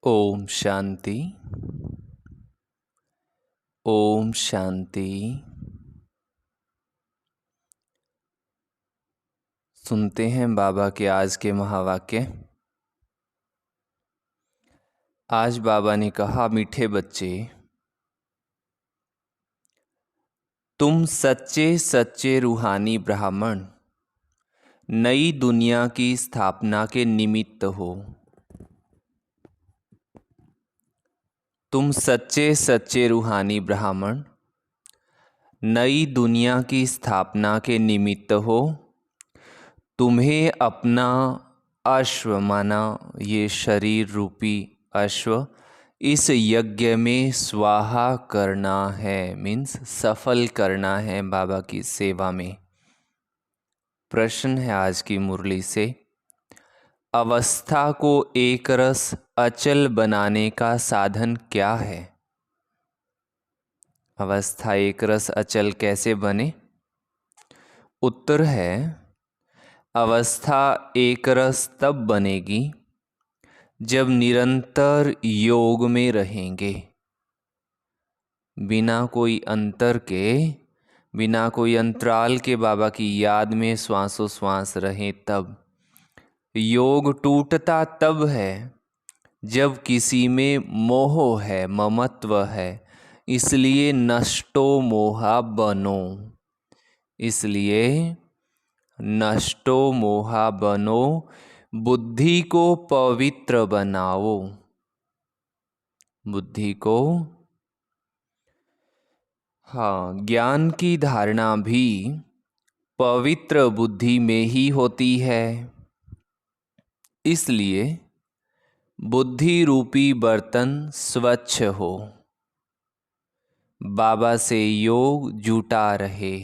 ओम शांति। ओम शांति। सुनते हैं बाबा के आज के महावाक्य। आज बाबा ने कहा, मीठे बच्चे, तुम सच्चे सच्चे रूहानी ब्राह्मण नई दुनिया की स्थापना के निमित्त हो। तुम सच्चे सच्चे रूहानी ब्राह्मण नई दुनिया की स्थापना के निमित्त हो। तुम्हें अपना अश्व, माना ये शरीर रूपी अश्व, इस यज्ञ में स्वाहा करना है, मीन्स सफल करना है बाबा की सेवा में। प्रश्न है आज की मुरली से, अवस्था को एक रस अचल बनाने का साधन क्या है? अवस्था एक रस अचल कैसे बने? उत्तर है, अवस्था एक रस तब बनेगी जब निरंतर योग में रहेंगे, बिना कोई अंतर के, बिना कोई अंतराल के बाबा की याद में श्वासों श्वास रहें। तब योग टूटता तब है जब किसी में मोह है, ममत्व है। इसलिए नष्टो मोहा बनो, इसलिए नष्टो मोहा बनो, बुद्धि को पवित्र बनाओ। बुद्धि को, हाँ, ज्ञान की धारणा भी पवित्र बुद्धि में ही होती है। इसलिए बुद्धि रूपी बर्तन स्वच्छ हो, बाबा से योग जुटा रहे।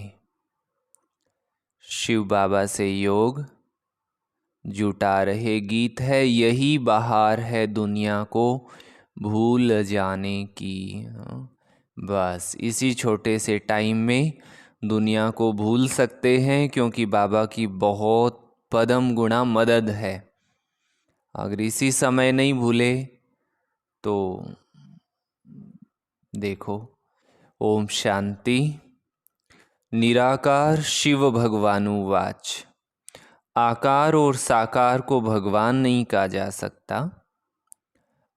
शिव बाबा से योग जुटा रहे गीत है, यही बहार है दुनिया को भूल जाने की। बस इसी छोटे से टाइम में दुनिया को भूल सकते हैं, क्योंकि बाबा की बहुत पदम गुणा मदद है। अगर इसी समय नहीं भूले तो देखो। ओम शांति। निराकार शिव भगवानुवाच, आकार और साकार को भगवान नहीं कहा जा सकता।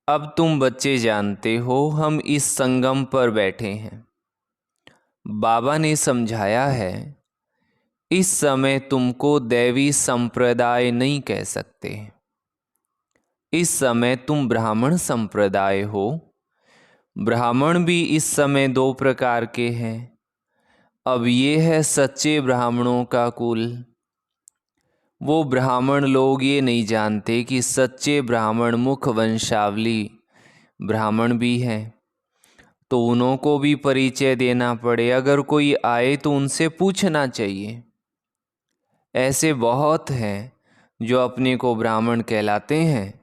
अब तुम बच्चे जानते हो, हम इस संगम पर बैठे हैं। बाबा ने समझाया है, इस समय तुमको दैवी संप्रदाय नहीं कह सकते। इस समय तुम ब्राह्मण संप्रदाय हो। ब्राह्मण भी इस समय दो प्रकार के हैं। अब ये है सच्चे ब्राह्मणों का कुल। वो ब्राह्मण लोग ये नहीं जानते कि सच्चे ब्राह्मण मुख वंशावली ब्राह्मण भी हैं, तो उन्हों को भी परिचय देना पड़े। अगर कोई आए तो उनसे पूछना चाहिए। ऐसे बहुत हैं जो अपने को ब्राह्मण कहलाते हैं।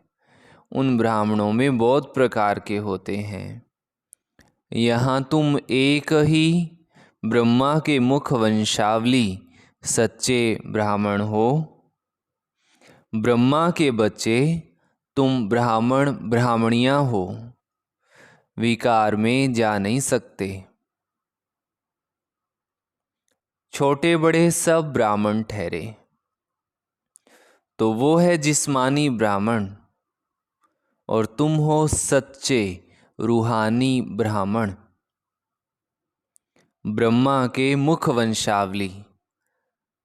उन ब्राह्मणों में बहुत प्रकार के होते हैं। यहाँ तुम एक ही ब्रह्मा के मुख वंशावली सच्चे ब्राह्मण हो। ब्रह्मा के बच्चे तुम ब्राह्मण ब्राह्मणियाँ हो, विकार में जा नहीं सकते। छोटे बड़े सब ब्राह्मण ठहरे, तो वो है जिस्मानी ब्राह्मण, और तुम हो सच्चे रूहानी ब्राह्मण। ब्रह्मा के मुख वंशावली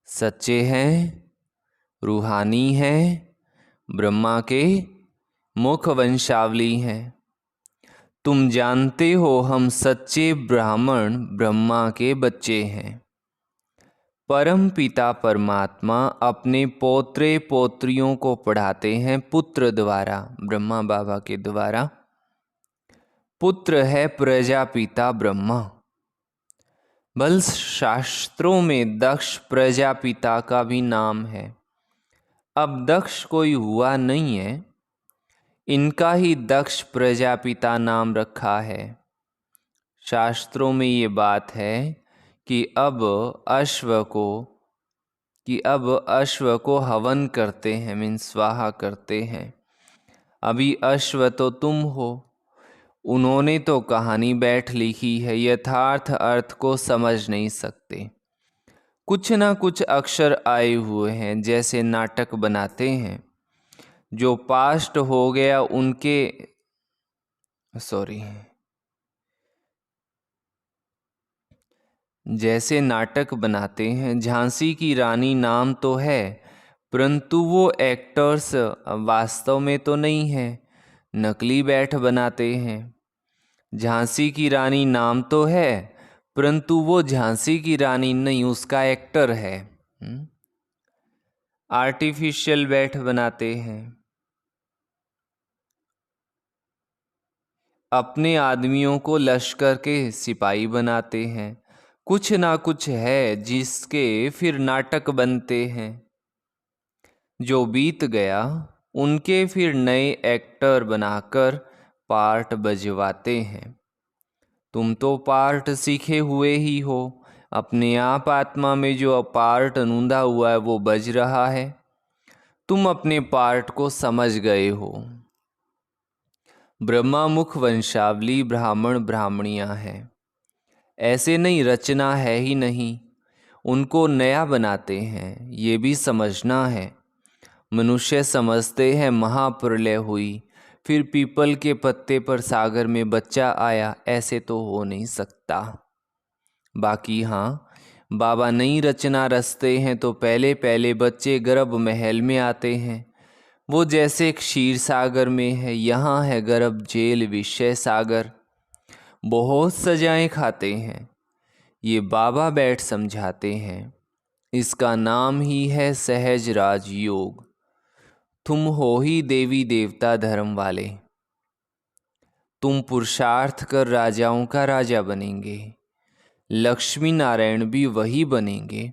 सच्चे हैं, रूहानी हैं, ब्रह्मा के मुख वंशावली हैं। तुम जानते हो हम सच्चे ब्राह्मण ब्रह्मा के बच्चे हैं। परम पिता परमात्मा अपने पोत्रे पोत्रियों को पढ़ाते हैं पुत्र द्वारा, ब्रह्मा बाबा के द्वारा। पुत्र है प्रजापिता ब्रह्मा। बल शास्त्रों में दक्ष प्रजापिता का भी नाम है। अब दक्ष कोई हुआ नहीं है, इनका ही दक्ष प्रजापिता नाम रखा है। शास्त्रों में ये बात है कि अब अश्व को हवन करते हैं, मीन्स स्वाहा करते हैं। अभी अश्व तो तुम हो। उन्होंने तो कहानी बैठ लिखी है, यथार्थ अर्थ को समझ नहीं सकते। कुछ ना कुछ अक्षर आए हुए हैं, जैसे नाटक बनाते हैं। जो पास्ट हो गया उनके सॉरी जैसे नाटक बनाते हैं। झांसी की रानी नाम तो है, परंतु वो एक्टर्स वास्तव में तो नहीं है, नकली बैठ बनाते हैं। झांसी की रानी नाम तो है, परंतु वो झांसी की रानी नहीं, उसका एक्टर है। आर्टिफिशियल बैठ बनाते हैं। अपने आदमियों को लश्कर के सिपाही बनाते हैं। कुछ ना कुछ है जिसके फिर नाटक बनते हैं। जो बीत गया उनके फिर नए एक्टर बनाकर पार्ट बजवाते हैं। तुम तो पार्ट सीखे हुए ही हो। अपने आप आत्मा में जो पार्ट अनूंधा हुआ है वो बज रहा है। तुम अपने पार्ट को समझ गए हो। ब्रह्मा मुख वंशावली ब्राह्मण ब्राह्मणियाँ हैं। ऐसे नहीं, रचना है ही नहीं, उनको नया बनाते हैं। ये भी समझना है। मनुष्य समझते हैं महाप्रलय हुई, फिर पीपल के पत्ते पर सागर में बच्चा आया। ऐसे तो हो नहीं सकता। बाकी हाँ, बाबा नई रचना रचते हैं तो पहले पहले बच्चे गर्भ महल में आते हैं। वो जैसे क्षीर सागर में है, यहाँ है गर्भ जेल विषय सागर। बहुत सजाएं खाते हैं। ये बाबा बैठ समझाते हैं। इसका नाम ही है सहज राजयोग। तुम हो ही देवी देवता धर्म वाले। तुम पुरुषार्थ कर राजाओं का राजा बनेंगे। लक्ष्मी नारायण भी वही बनेंगे।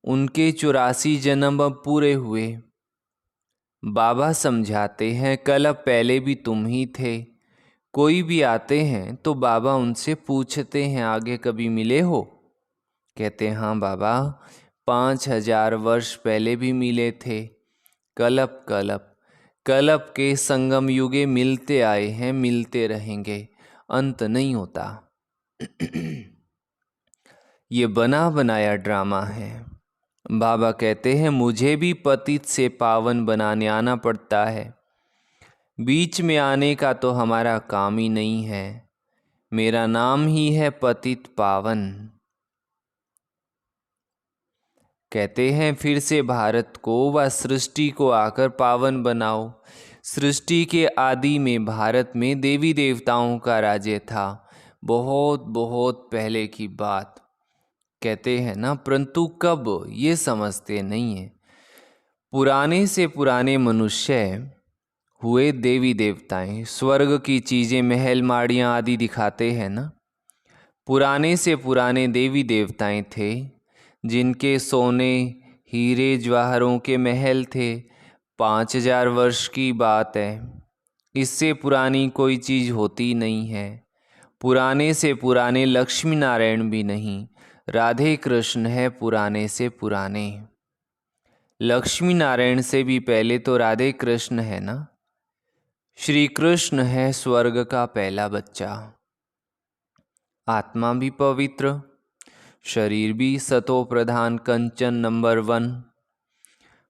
उनके 84 जन्म अब पूरे हुए। बाबा समझाते हैं, कल अब पहले भी तुम ही थे। कोई भी आते हैं तो बाबा उनसे पूछते हैं, आगे कभी मिले हो? कहते हैं हाँ बाबा, 5000 वर्ष पहले भी मिले थे। कलप कलप कलप के संगम युगे मिलते आए हैं, मिलते रहेंगे, अंत नहीं होता। ये बना बनाया ड्रामा है। बाबा कहते हैं मुझे भी पतित से पावन बनाने आना पड़ता है। बीच में आने का तो हमारा काम ही नहीं है। मेरा नाम ही है पतित पावन। कहते हैं फिर से भारत को व सृष्टि को आकर पावन बनाओ। सृष्टि के आदि में भारत में देवी देवताओं का राज्य था, बहुत बहुत पहले की बात। कहते हैं ना, परंतु कब ये समझते नहीं है। पुराने से पुराने मनुष्य हुए देवी देवताएं, स्वर्ग की चीज़ें महल माड़ियाँ आदि दिखाते हैं ना। पुराने से पुराने देवी देवताएं थे जिनके सोने हीरे जवाहरों के महल थे। 5000 वर्ष की बात है। इससे पुरानी कोई चीज़ होती नहीं है। पुराने से पुराने लक्ष्मी नारायण भी नहीं, राधे कृष्ण है पुराने से पुराने। लक्ष्मी नारायण से भी पहले तो राधे कृष्ण है ना। श्री कृष्ण है स्वर्ग का पहला बच्चा। आत्मा भी पवित्र, शरीर भी सतो प्रधान कंचन नंबर 1।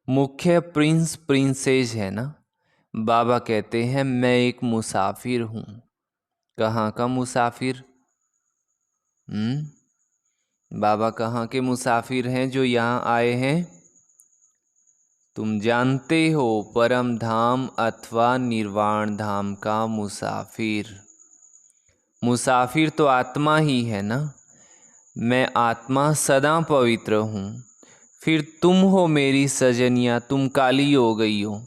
मुख्य प्रिंस प्रिंसेस है ना। बाबा कहते हैं मैं एक मुसाफिर हूँ। कहाँ का मुसाफिर? बाबा कहाँ के मुसाफिर हैं जो यहाँ आए हैं? तुम जानते हो, परम धाम अथवा निर्वाण धाम का मुसाफिर। मुसाफिर तो आत्मा ही है ना। मैं आत्मा सदा पवित्र हूँ। फिर तुम हो मेरी सजनिया, तुम काली हो गई हो।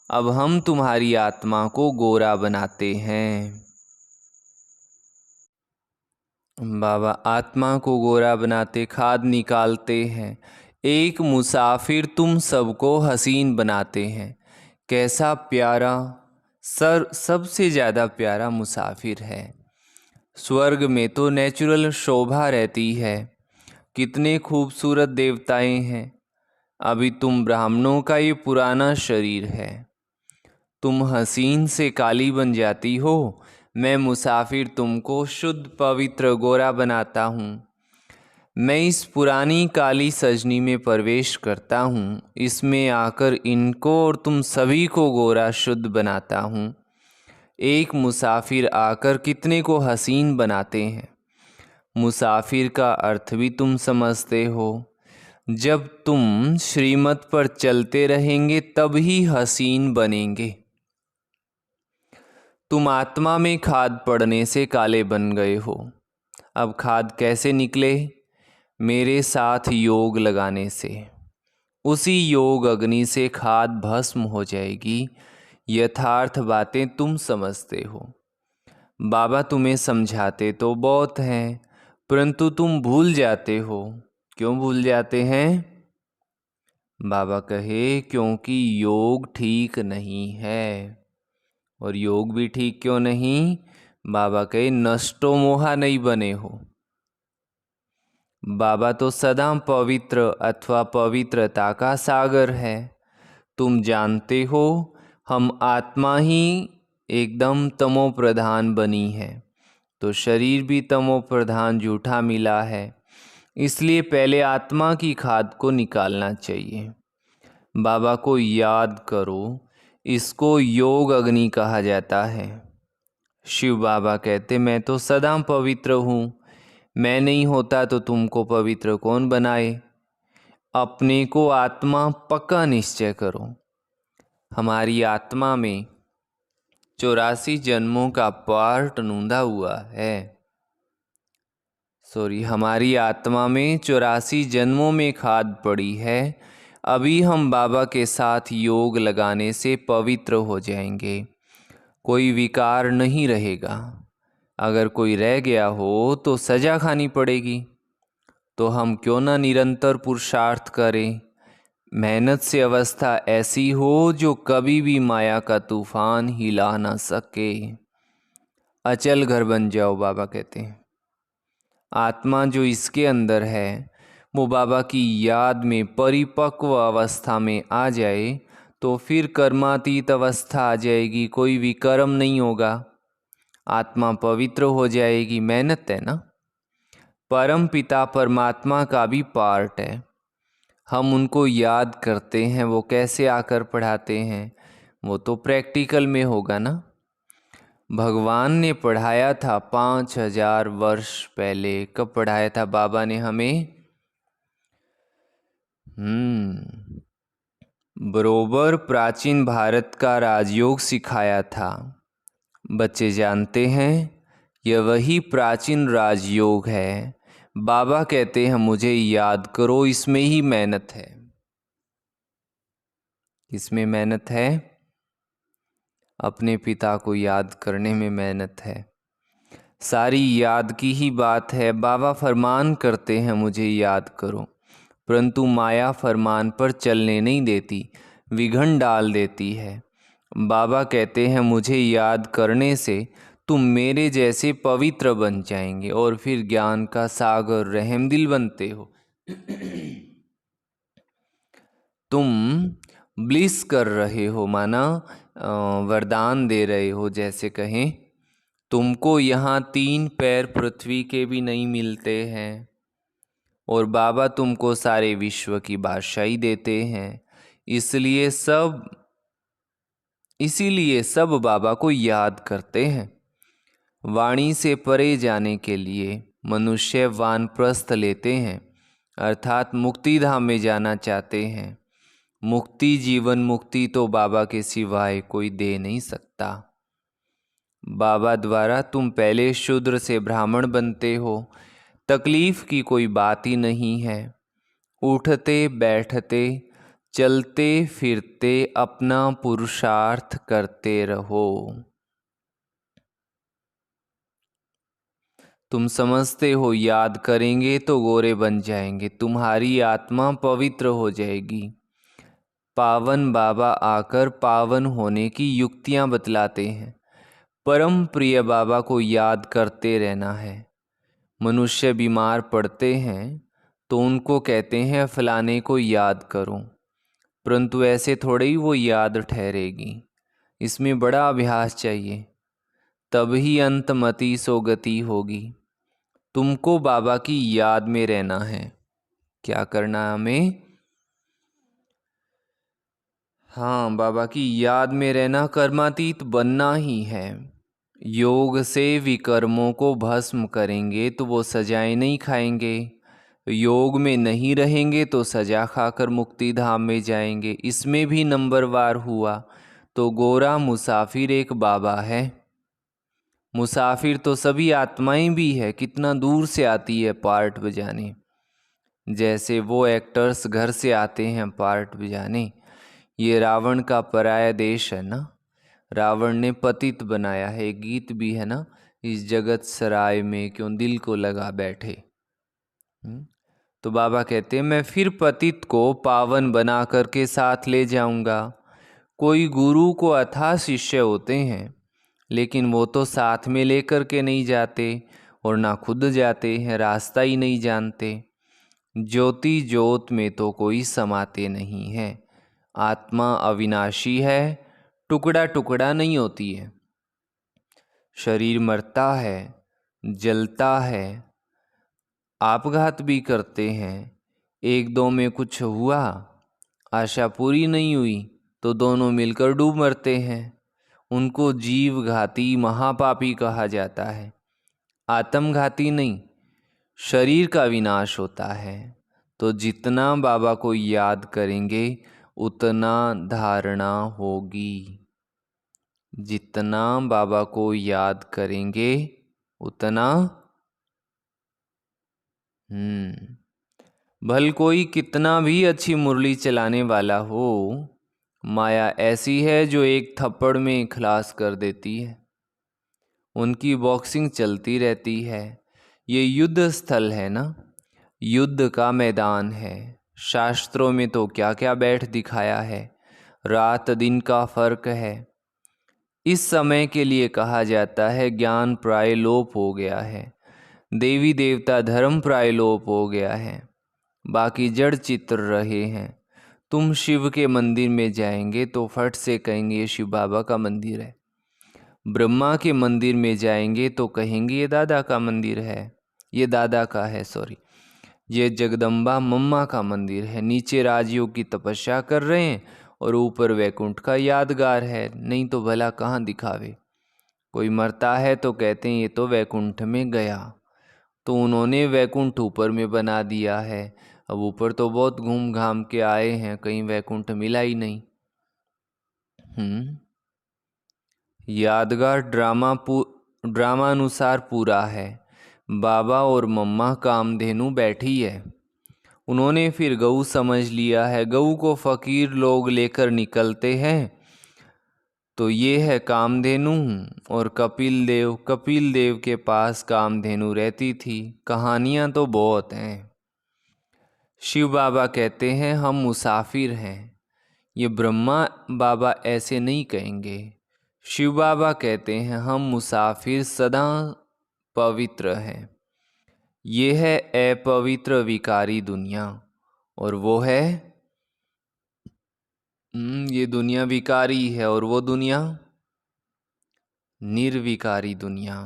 अब हम तुम्हारी आत्मा को गोरा बनाते हैं। बाबा आत्मा को गोरा बनाते, खाद निकालते हैं। एक मुसाफिर तुम सबको हसीन बनाते हैं। कैसा प्यारा, सबसे ज़्यादा प्यारा मुसाफिर है। स्वर्ग में तो नेचुरल शोभा रहती है। कितने खूबसूरत देवताएं हैं। अभी तुम ब्राह्मणों का ये पुराना शरीर है। तुम हसीन से काली बन जाती हो, मैं मुसाफिर तुमको शुद्ध पवित्र गोरा बनाता हूँ। मैं इस पुरानी काली सजनी में प्रवेश करता हूँ, इसमें आकर इनको और तुम सभी को गोरा शुद्ध बनाता हूँ। एक मुसाफिर आकर कितने को हसीन बनाते हैं। मुसाफिर का अर्थ भी तुम समझते हो। जब तुम श्रीमत पर चलते रहेंगे तब ही हसीन बनेंगे। तुम आत्मा में खाद पड़ने से काले बन गए हो। अब खाद कैसे निकले? मेरे साथ योग लगाने से। उसी योग अग्नि से खाद भस्म हो जाएगी। यथार्थ बातें तुम समझते हो। बाबा तुम्हें समझाते तो बहुत हैं, परंतु तुम भूल जाते हो। क्यों भूल जाते हैं? बाबा कहे क्योंकि योग ठीक नहीं है। और योग भी ठीक क्यों नहीं? बाबा कहे नष्टो मोहा नहीं बने हो। बाबा तो सदा पवित्र अथवा पवित्रता का सागर है। तुम जानते हो हम आत्मा ही एकदम तमो प्रधान बनी है, तो शरीर भी तमो प्रधान झूठा मिला है। इसलिए पहले आत्मा की खाद को निकालना चाहिए। बाबा को याद करो, इसको योग अग्नि कहा जाता है। शिव बाबा कहते मैं तो सदा पवित्र हूँ, मैं नहीं होता तो तुमको पवित्र कौन बनाए। अपने को आत्मा पक्का निश्चय करो। हमारी आत्मा में 84 जन्मों का पार्ट नूंदा हुआ है। हमारी आत्मा में 84 जन्मों में खाद पड़ी है। अभी हम बाबा के साथ योग लगाने से पवित्र हो जाएंगे। कोई विकार नहीं रहेगा। अगर कोई रह गया हो तो सजा खानी पड़ेगी। तो हम क्यों ना निरंतर पुरुषार्थ करें। मेहनत से अवस्था ऐसी हो जो कभी भी माया का तूफान हिला ना सके। अचल घर बन जाओ, बाबा कहते हैं। आत्मा जो इसके अंदर है वो बाबा की याद में परिपक्व अवस्था में आ जाए तो फिर कर्मातीत अवस्था आ जाएगी। कोई विकर्म नहीं होगा। आत्मा पवित्र हो जाएगी। मेहनत है ना। परम पिता परमात्मा का भी पार्ट है। हम उनको याद करते हैं, वो कैसे आकर पढ़ाते हैं वो तो प्रैक्टिकल में होगा ना। भगवान ने पढ़ाया था 5000 वर्ष पहले। कब पढ़ाया था बाबा ने हमें? बरोबर प्राचीन भारत का राजयोग सिखाया था। बच्चे जानते हैं यह वही प्राचीन राजयोग है। बाबा कहते हैं मुझे याद करो, इसमें ही मेहनत है। इसमें मेहनत है, अपने पिता को याद करने में मेहनत है। सारी याद की ही बात है। बाबा फरमान करते हैं मुझे याद करो, परंतु माया फरमान पर चलने नहीं देती, विघन डाल देती है। बाबा कहते हैं मुझे याद करने से तुम मेरे जैसे पवित्र बन जाएंगे और फिर ज्ञान का सागर रहमदिल बनते हो। तुम ब्लिस कर रहे हो, माना वरदान दे रहे हो। जैसे कहें तुमको यहाँ 3 पैर पृथ्वी के भी नहीं मिलते हैं और बाबा तुमको सारे विश्व की बादशाही देते हैं। इसीलिए सब बाबा को याद करते हैं। वाणी से परे जाने के लिए मनुष्य वानप्रस्थ लेते हैं, अर्थात मुक्ति धाम में जाना चाहते हैं। मुक्ति, जीवन मुक्ति तो बाबा के सिवाय कोई दे नहीं सकता। बाबा द्वारा तुम पहले शूद्र से ब्राह्मण बनते हो। तकलीफ की कोई बात ही नहीं है। उठते बैठते चलते फिरते अपना पुरुषार्थ करते रहो। तुम समझते हो याद करेंगे तो गोरे बन जाएंगे, तुम्हारी आत्मा पवित्र हो जाएगी। पावन बाबा आकर पावन होने की युक्तियां बतलाते हैं। परम प्रिय बाबा को याद करते रहना है। मनुष्य बीमार पड़ते हैं तो उनको कहते हैं फलाने को याद करो, परंतु ऐसे थोड़े ही वो याद ठहरेगी। इसमें बड़ा अभ्यास चाहिए, तभी अंतमति सो गति होगी। तुमको बाबा की याद में रहना है। क्या करना है हमें? हाँ, बाबा की याद में रहना, कर्मातीत बनना ही है। योग से विकर्मों को भस्म करेंगे तो वो सजाएं नहीं खाएंगे। योग में नहीं रहेंगे तो सजा खाकर मुक्ति धाम में जाएंगे। इसमें भी नंबरवार हुआ तो गोरा मुसाफिर एक बाबा है। मुसाफिर तो सभी आत्माएं भी है, कितना दूर से आती है पार्ट बजाने। जैसे वो एक्टर्स घर से आते हैं पार्ट बजाने। ये रावण का पराया देश है ना, रावण ने पतित बनाया है। एक गीत भी है ना, इस जगत सराय में क्यों दिल को लगा बैठे। तो बाबा कहते हैं मैं फिर पतित को पावन बना करके साथ ले जाऊंगा। कोई गुरु को अथाह शिष्य होते हैं, लेकिन वो तो साथ में लेकर के नहीं जाते और ना खुद जाते हैं, रास्ता ही नहीं जानते। ज्योति ज्योत में तो कोई समाते नहीं है। आत्मा अविनाशी है, टुकड़ा टुकड़ा नहीं होती है। शरीर मरता है, जलता है, आपघात भी करते हैं। एक दो में कुछ हुआ, आशा पूरी नहीं हुई तो दोनों मिलकर डूब मरते हैं। उनको जीव घाती महापापी कहा जाता है, आत्मघाती नहीं। शरीर का विनाश होता है। तो जितना बाबा को याद करेंगे उतना धारणा होगी। जितना बाबा को याद करेंगे उतना भल कोई कितना भी अच्छी मुरली चलाने वाला हो, माया ऐसी है जो एक थप्पड़ में खलास कर देती है। उनकी बॉक्सिंग चलती रहती है। ये युद्ध स्थल है ना, युद्ध का मैदान है। शास्त्रों में तो क्या क्या बैठ दिखाया है, रात दिन का फर्क है। इस समय के लिए कहा जाता है ज्ञान प्राय लोप हो गया है, देवी देवता धर्म प्राय लोप हो गया है, बाकी जड़ चित्र रहे हैं। तुम शिव के मंदिर में जाएंगे तो फट से कहेंगे ये शिव बाबा का मंदिर है। ब्रह्मा के मंदिर में जाएंगे तो कहेंगे ये दादा का मंदिर है, ये दादा का है सॉरी, ये जगदम्बा मम्मा का मंदिर है। नीचे राजयोग की तपस्या कर रहे हैं और ऊपर वैकुंठ का यादगार है। नहीं तो भला कहाँ दिखावे। कोई मरता है तो कहते हैं ये तो वैकुंठ में गया, तो उन्होंने वैकुंठ ऊपर में बना दिया है। अब ऊपर तो बहुत घूम घाम के आए हैं, कहीं वैकुंठ मिला ही नहीं। यादगार ड्रामानुसार पूरा है। बाबा और मम्मा कामधेनु बैठी है। उन्होंने फिर गऊ समझ लिया है। गऊ को फकीर लोग लेकर निकलते हैं तो ये है कामधेनु। और कपिल देव के पास कामधेनु रहती थी। कहानियाँ तो बहुत हैं। शिव बाबा कहते हैं हम मुसाफिर हैं। ये ब्रह्मा बाबा ऐसे नहीं कहेंगे। शिव बाबा कहते हैं हम मुसाफिर सदा पवित्र हैं। ये है अपवित्र विकारी दुनिया, और वो है ये दुनिया विकारी है और वो दुनिया निर्विकारी दुनिया।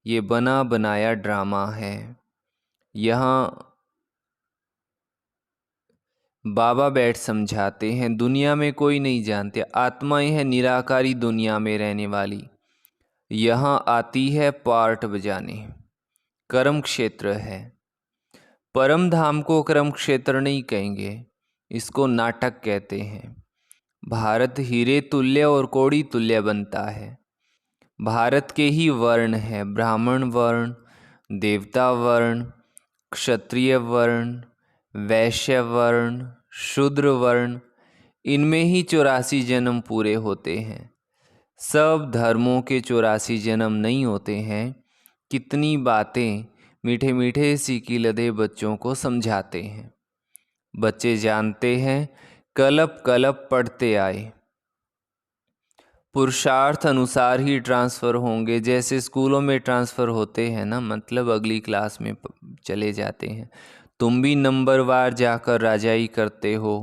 ये बना बनाया ड्रामा है। यहाँ बाबा बैठ समझाते हैं दुनिया में कोई नहीं जानते, आत्माएं हैं निराकारी दुनिया में रहने वाली। यहाँ आती है पार्ट बजाने। कर्म क्षेत्र है। परम धाम को कर्म क्षेत्र नहीं कहेंगे, इसको नाटक कहते हैं। भारत हीरे तुल्य और कौड़ी तुल्य बनता है। भारत के ही वर्ण है, ब्राह्मण वर्ण, देवता वर्ण, क्षत्रिय वर्ण, वैश्य वर्ण, शूद्र वर्ण। इनमें ही 84 जन्म पूरे होते हैं। सब धर्मों के 84 जन्म नहीं होते हैं। कितनी बातें मीठे मीठे सीखी लदे बच्चों को समझाते हैं। बच्चे जानते हैं, कलप कलप पढ़ते आए। पुरुषार्थ अनुसार ही ट्रांसफ़र होंगे। जैसे स्कूलों में ट्रांसफ़र होते हैं ना, मतलब अगली क्लास में चले जाते हैं। तुम भी नंबरवार जाकर राजाई करते हो।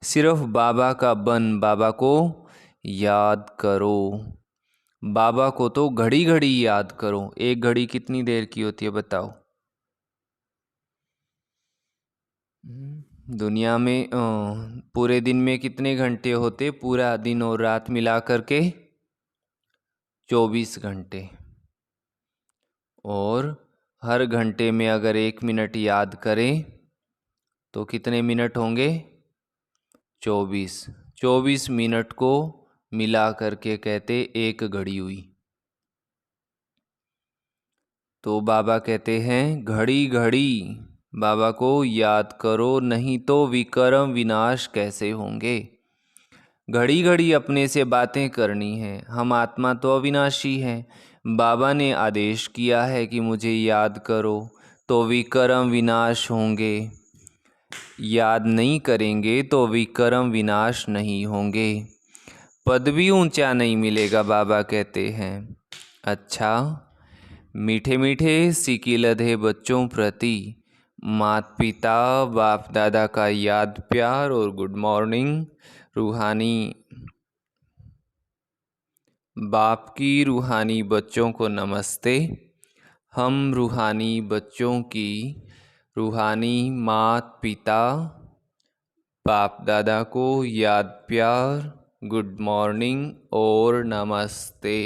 सिर्फ बाबा का बन बाबा को याद करो। बाबा को तो घड़ी घड़ी याद करो। एक घड़ी कितनी देर की होती है बताओ? दुनिया में पूरे दिन में कितने घंटे होते? पूरा दिन और रात मिला करके 24 घंटे। और हर घंटे में अगर 1 मिनट याद करें तो कितने मिनट होंगे? 24 मिनट को मिला करके कहते एक घड़ी हुई। तो बाबा कहते हैं घड़ी घड़ी बाबा को याद करो, नहीं तो विक्रम विनाश कैसे होंगे। घड़ी घड़ी अपने से बातें करनी है। हम आत्मा तो अविनाशी हैं। बाबा ने आदेश किया है कि मुझे याद करो, तो विक्रम विनाश होंगे। याद नहीं करेंगे तो विक्रम विनाश नहीं होंगे। पद भी ऊंचा नहीं मिलेगा, बाबा कहते हैं। अच्छा, मीठे मीठे सिकिलधे बच्चों प्रति माता पिता बाप दादा का याद प्यार और गुड मॉर्निंग। रूहानी बाप की रूहानी बच्चों को नमस्ते। हम रूहानी बच्चों की रूहानी माता पिता बाप दादा को याद प्यार, गुड मॉर्निंग और नमस्ते।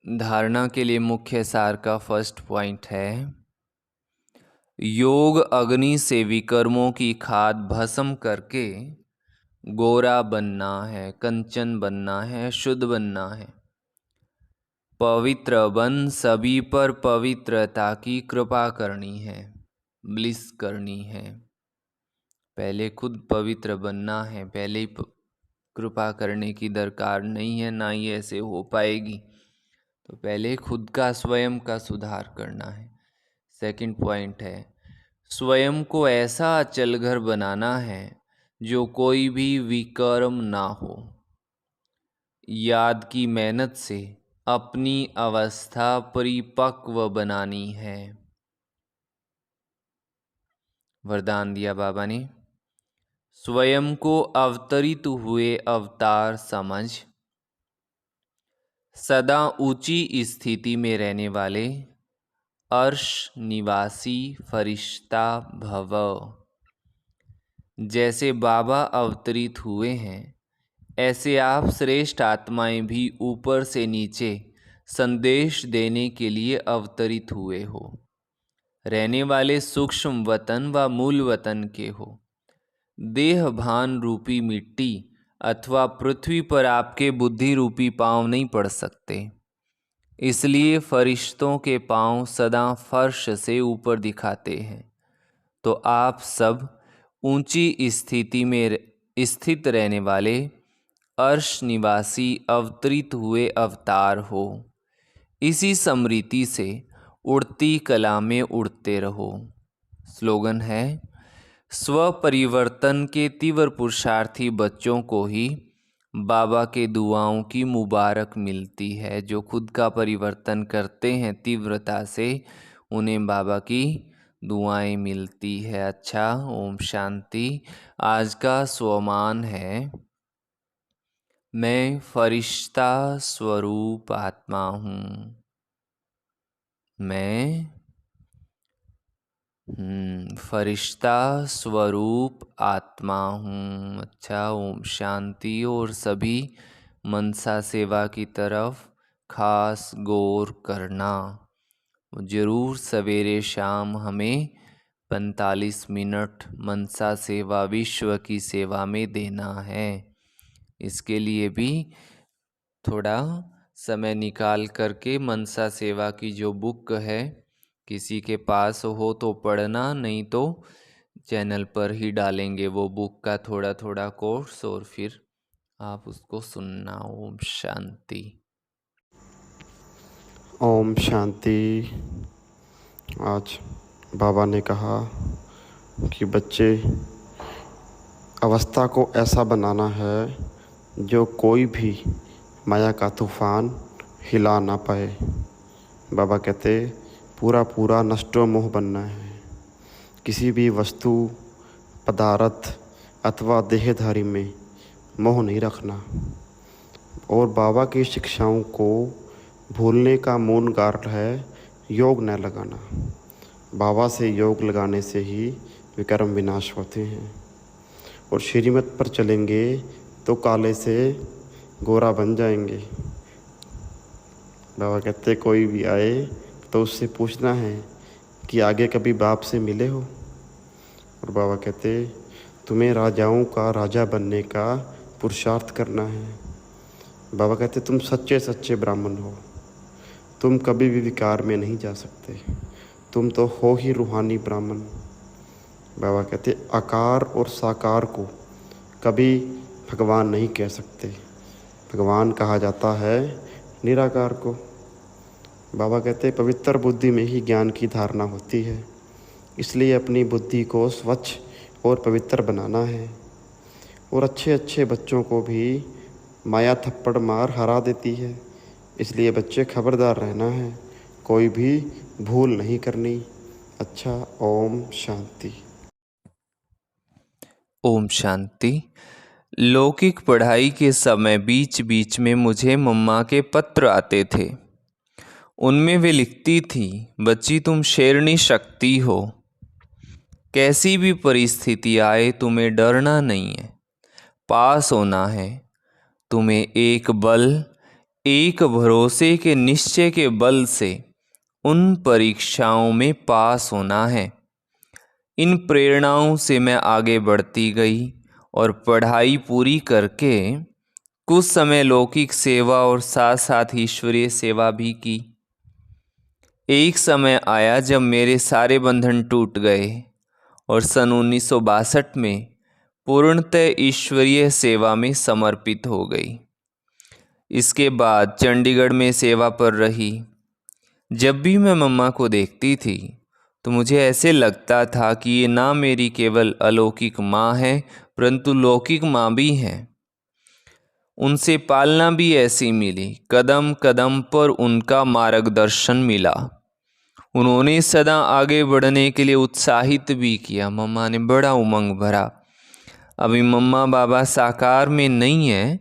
धारणा के लिए मुख्य सार का फर्स्ट पॉइंट है, योग अग्नि से विकर्मों की खाद भस्म करके गोरा बनना है, कंचन बनना है, शुद्ध बनना है। पवित्र बन सभी पर पवित्रता की कृपा करनी है, ब्लिस करनी है। पहले खुद पवित्र बनना है, पहले ही कृपा करने की दरकार नहीं है, ना ही ऐसे हो पाएगी। तो पहले खुद का स्वयं का सुधार करना है। सेकंड पॉइंट है, स्वयं को ऐसा अचल घर बनाना है जो कोई भी विकर्म ना हो। याद की मेहनत से अपनी अवस्था परिपक्व बनानी है। वरदान दिया बाबा ने, स्वयं को अवतरित हुए अवतार समझ सदा ऊंची स्थिति में रहने वाले अर्श निवासी फरिश्ता भव। जैसे बाबा अवतरित हुए हैं, ऐसे आप श्रेष्ठ आत्माएं भी ऊपर से नीचे संदेश देने के लिए अवतरित हुए हो। रहने वाले सूक्ष्म वतन व मूल वतन के हो। देह भान रूपी मिट्टी अथवा पृथ्वी पर आपके बुद्धि रूपी पांव नहीं पड़ सकते। इसलिए फरिश्तों के पांव सदा फर्श से ऊपर दिखाते हैं। तो आप सब ऊंची स्थिति में स्थित रहने वाले अर्श निवासी अवतरित हुए अवतार हो। इसी स्मृति से उड़ती कला में उड़ते रहो। स्लोगन है, स्व परिवर्तन के तीव्र पुरुषार्थी बच्चों को ही बाबा के दुआओं की मुबारक मिलती है। जो खुद का परिवर्तन करते हैं तीव्रता से, उन्हें बाबा की दुआएं मिलती है। अच्छा, ओम शांति। आज का स्वमान है, मैं फरिश्ता स्वरूप आत्मा हूँ। मैं फरिश्ता स्वरूप आत्मा हूँ। अच्छा, ओम शांति। और सभी मनसा सेवा की तरफ खास गौर करना। ज़रूर सवेरे शाम हमें 45 मिनट मनसा सेवा विश्व की सेवा में देना है। इसके लिए भी थोड़ा समय निकाल करके मनसा सेवा की जो बुक है, किसी के पास हो तो पढ़ना, नहीं तो चैनल पर ही डालेंगे वो बुक का थोड़ा थोड़ा कोर्स, और फिर आप उसको सुनना। ओम शांति। ओम शांति। आज बाबा ने कहा कि बच्चे, अवस्था को ऐसा बनाना है जो कोई भी माया का तूफान हिला ना पाए। बाबा कहते पूरा नष्टो मोह बनना है। किसी भी वस्तु, पदार्थ अथवा देहधारी में मोह नहीं रखना और बाबा की शिक्षाओं को भूलने का मूल कारण है योग न लगाना। बाबा से योग लगाने से ही विकर्म विनाश होते हैं और श्रीमत पर चलेंगे तो काले से गोरा बन जाएंगे। बाबा कहते कोई भी आए तो उससे पूछना है कि आगे कभी बाप से मिले हो। और बाबा कहते तुम्हें राजाओं का राजा बनने का पुरुषार्थ करना है। बाबा कहते तुम सच्चे सच्चे ब्राह्मण हो, तुम कभी भी विकार में नहीं जा सकते, तुम तो हो ही रूहानी ब्राह्मण। बाबा कहते आकार और साकार को कभी भगवान नहीं कह सकते, भगवान कहा जाता है निराकार को। बाबा कहते पवित्र बुद्धि में ही ज्ञान की धारणा होती है, इसलिए अपनी बुद्धि को स्वच्छ और पवित्र बनाना है। और अच्छे अच्छे बच्चों को भी माया थप्पड़ मार हरा देती है, इसलिए बच्चे खबरदार रहना है, कोई भी भूल नहीं करनी। अच्छा, ओम शांति। ओम शांति। लौकिक पढ़ाई के समय बीच बीच में मुझे मम्मा के पत्र आते थे। उनमें वे लिखती थी, बच्ची तुम शेरनी शक्ति हो, कैसी भी परिस्थिति आए तुम्हें डरना नहीं है, पास होना है। तुम्हें एक बल, एक भरोसे के निश्चय के बल से उन परीक्षाओं में पास होना है। इन प्रेरणाओं से मैं आगे बढ़ती गई और पढ़ाई पूरी करके कुछ समय लौकिक सेवा और साथ साथ ईश्वरीय सेवा भी की। एक समय आया जब मेरे सारे बंधन टूट गए और सन 1962 में पूर्णतः ईश्वरीय सेवा में समर्पित हो गई। इसके बाद चंडीगढ़ में सेवा पर रही। जब भी मैं मम्मा को देखती थी तो मुझे ऐसे लगता था कि ये ना मेरी केवल अलौकिक माँ है परंतु लौकिक माँ भी हैं। उनसे पालना भी ऐसी मिली, कदम कदम पर उनका मार्गदर्शन मिला। उन्होंने सदा आगे बढ़ने के लिए उत्साहित भी किया। मम्मा ने बड़ा उमंग भरा। अभी मम्मा बाबा साकार में नहीं है,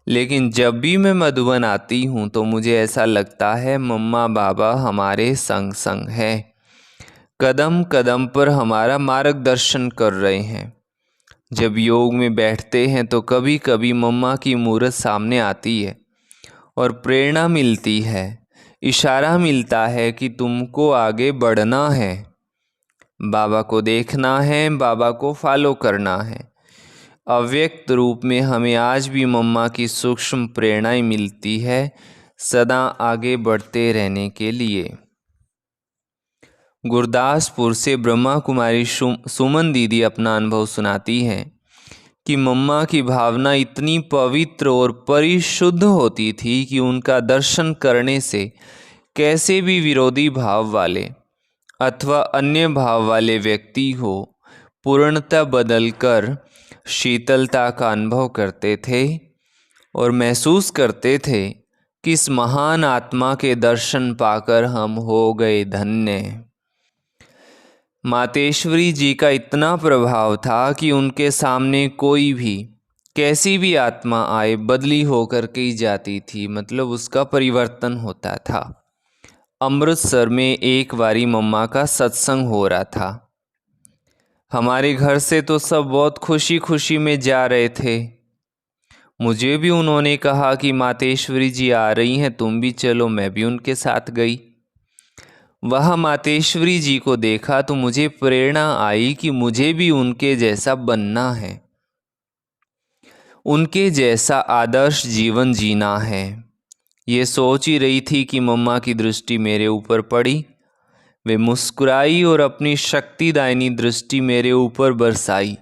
लेकिन जब भी मैं मधुबन आती हूँ तो मुझे ऐसा लगता है मम्मा बाबा हमारे संग संग है, कदम कदम पर हमारा मार्गदर्शन कर रहे हैं। जब योग में बैठते हैं तो कभी कभी मम्मा की मूरत सामने आती है और प्रेरणा मिलती है, इशारा मिलता है कि तुमको आगे बढ़ना है, बाबा को देखना है, बाबा को फॉलो करना है। अव्यक्त रूप में हमें आज भी मम्मा की सूक्ष्म प्रेरणाएं मिलती है सदा आगे बढ़ते रहने के लिए। गुरदासपुर से ब्रह्मा कुमारी सुमन दीदी अपना अनुभव सुनाती हैं कि मम्मा की भावना इतनी पवित्र और परिशुद्ध होती थी कि उनका दर्शन करने से कैसे भी विरोधी भाव वाले अथवा अन्य भाव वाले व्यक्ति हो पूर्णतः बदलकर शीतलता का अनुभव करते थे और महसूस करते थे कि इस महान आत्मा के दर्शन पाकर हम हो गए धन्य। मातेश्वरी जी का इतना प्रभाव था कि उनके सामने कोई भी कैसी भी आत्मा आए बदली होकर के ही जाती थी, मतलब उसका परिवर्तन होता था। अमृतसर में एक बारी मम्मा का सत्संग हो रहा था। हमारे घर से तो सब बहुत खुशी खुशी में जा रहे थे। मुझे भी उन्होंने कहा कि मातेश्वरी जी आ रही हैं, तुम भी चलो। मैं भी उनके साथ गई। वहाँ मातेश्वरी जी को देखा तो मुझे प्रेरणा आई कि मुझे भी उनके जैसा बनना है, उनके जैसा आदर्श जीवन जीना है। ये सोच ही रही थी कि मम्मा की दृष्टि मेरे ऊपर पड़ी। वे मुस्कुराई और अपनी शक्तिदायिनी दृष्टि मेरे ऊपर बरसाई।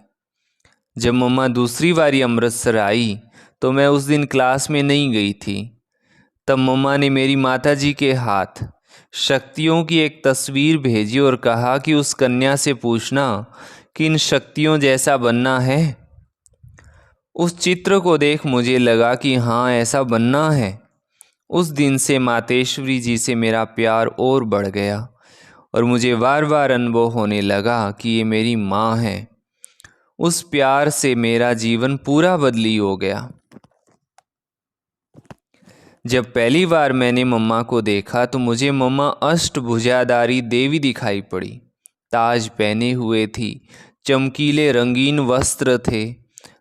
जब मम्मा दूसरी बारी अमृतसर आई तो मैं उस दिन क्लास में नहीं गई थी। तब मम्मा ने मेरी माताजी के हाथ शक्तियों की एक तस्वीर भेजी और कहा कि उस कन्या से पूछना कि इन शक्तियों जैसा बनना है। उस चित्र को देख मुझे लगा कि हाँ, ऐसा बनना है। उस दिन से मातेश्वरी जी से मेरा प्यार और बढ़ गया और मुझे बार बार अनुभव होने लगा कि ये मेरी माँ है। उस प्यार से मेरा जीवन पूरा बदली हो गया। जब पहली बार मैंने मम्मा को देखा तो मुझे मम्मा अष्टभुजाधारी देवी दिखाई पड़ी। ताज पहने हुए थी, चमकीले रंगीन वस्त्र थे,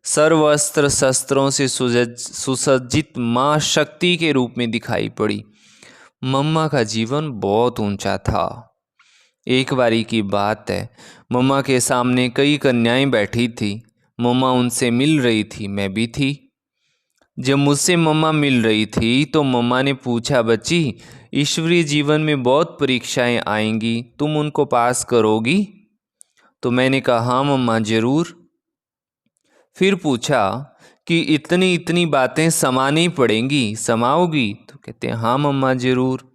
सर्वस्त्र शस्त्रों से सुसज्जित माँ शक्ति के रूप में दिखाई पड़ी। मम्मा का जीवन बहुत ऊंचा था। एक बारी की बात है, मम्मा के सामने कई कन्याएं बैठी थी। मम्मा उनसे मिल रही थी, मैं भी थी। जब मुझसे मम्मा मिल रही थी तो मम्मा ने पूछा, बच्ची, ईश्वरीय जीवन में बहुत परीक्षाएं आएंगी, तुम उनको पास करोगी? तो मैंने कहा, हाँ मम्मा, ज़रूर। फिर पूछा कि इतनी इतनी बातें समानी पड़ेंगी, समाओगी? तो कहते हैं, हाँ मम्मा, ज़रूर।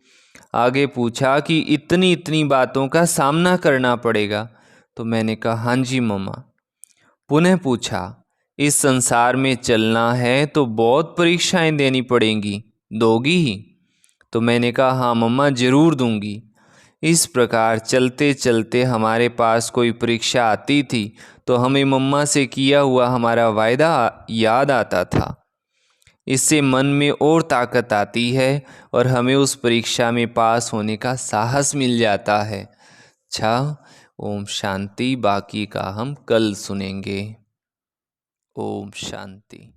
आगे पूछा कि इतनी इतनी बातों का सामना करना पड़ेगा? तो मैंने कहा, हाँ जी मम्मा। पुनः पूछा, इस संसार में चलना है तो बहुत परीक्षाएं देनी पड़ेंगी, दोगी ही? तो मैंने कहा, हाँ मम्मा, ज़रूर दूंगी। इस प्रकार चलते चलते हमारे पास कोई परीक्षा आती थी तो हमें मम्मा से किया हुआ हमारा वायदा याद आता था। इससे मन में और ताकत आती है और हमें उस परीक्षा में पास होने का साहस मिल जाता है। अच्छा, ओम शांति। बाकी का हम कल सुनेंगे। ओम शांति।